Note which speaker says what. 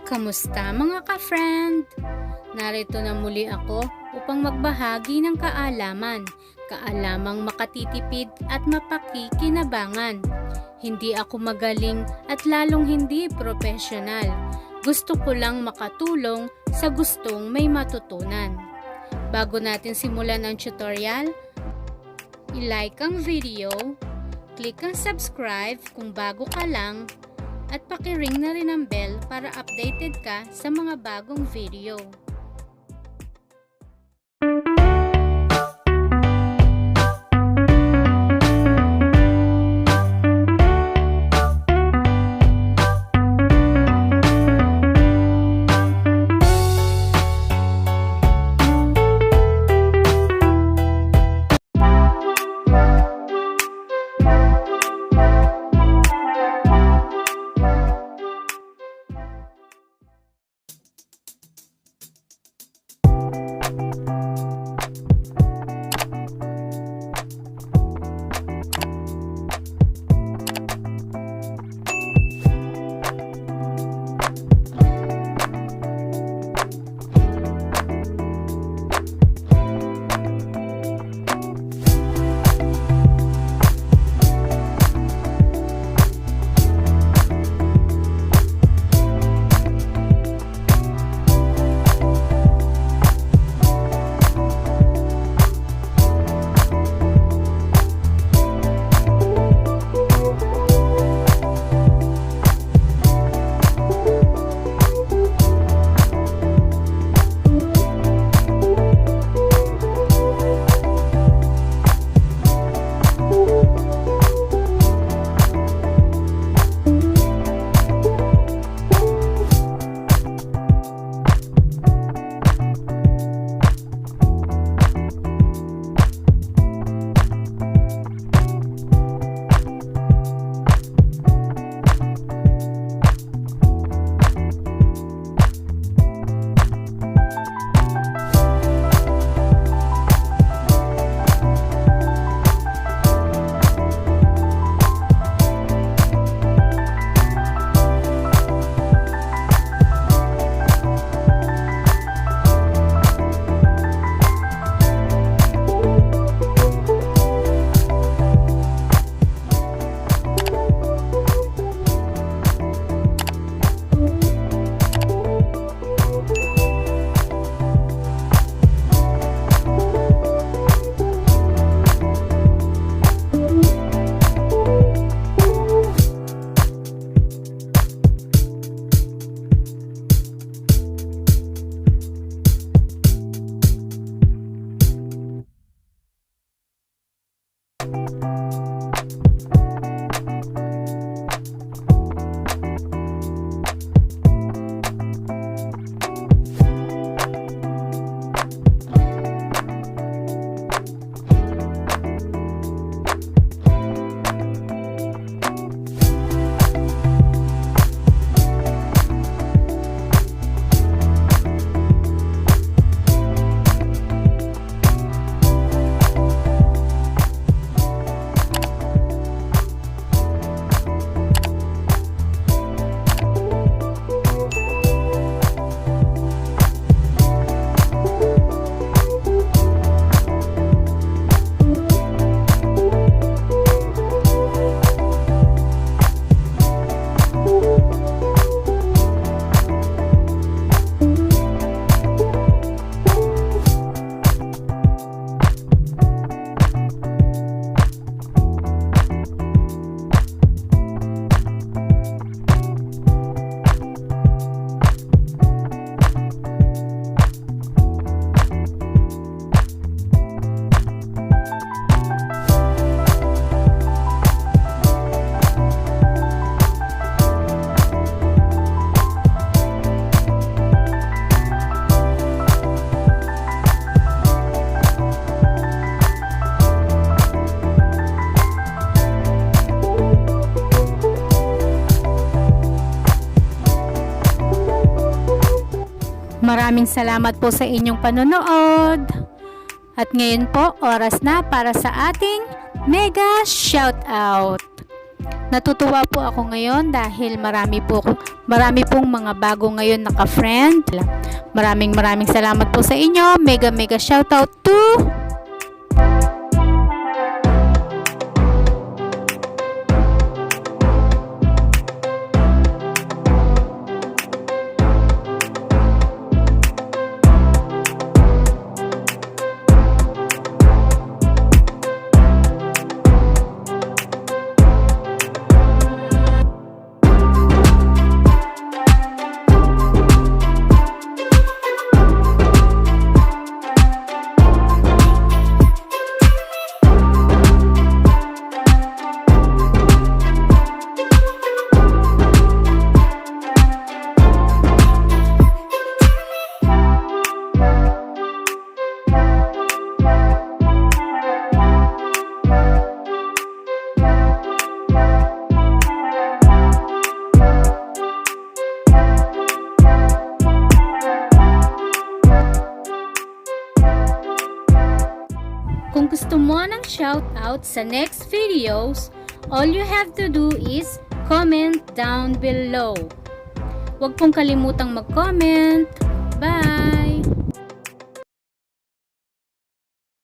Speaker 1: Kamusta mga ka-friend? Narito na muli ako upang magbahagi ng kaalamang makatitipid at mapakikinabangan. Hindi ako magaling at lalong hindi profesional. Gusto ko lang makatulong sa gustong may matutunan. Bago natin simulan ang tutorial, i-like ang video, click ang subscribe kung bago ka lang, at paki-ring na rin ang bell para updated ka sa mga bagong video. Maraming salamat po sa inyong panonood. At ngayon po, oras na para sa ating mega shoutout. Natutuwa po ako ngayon dahil marami pong mga bago ngayon na ka-friend. Maraming salamat po sa inyo. Mega shoutout to Kung gusto mo ng shoutout sa next videos, all you have to do is comment down below. Huwag pong kalimutang mag-comment. Bye!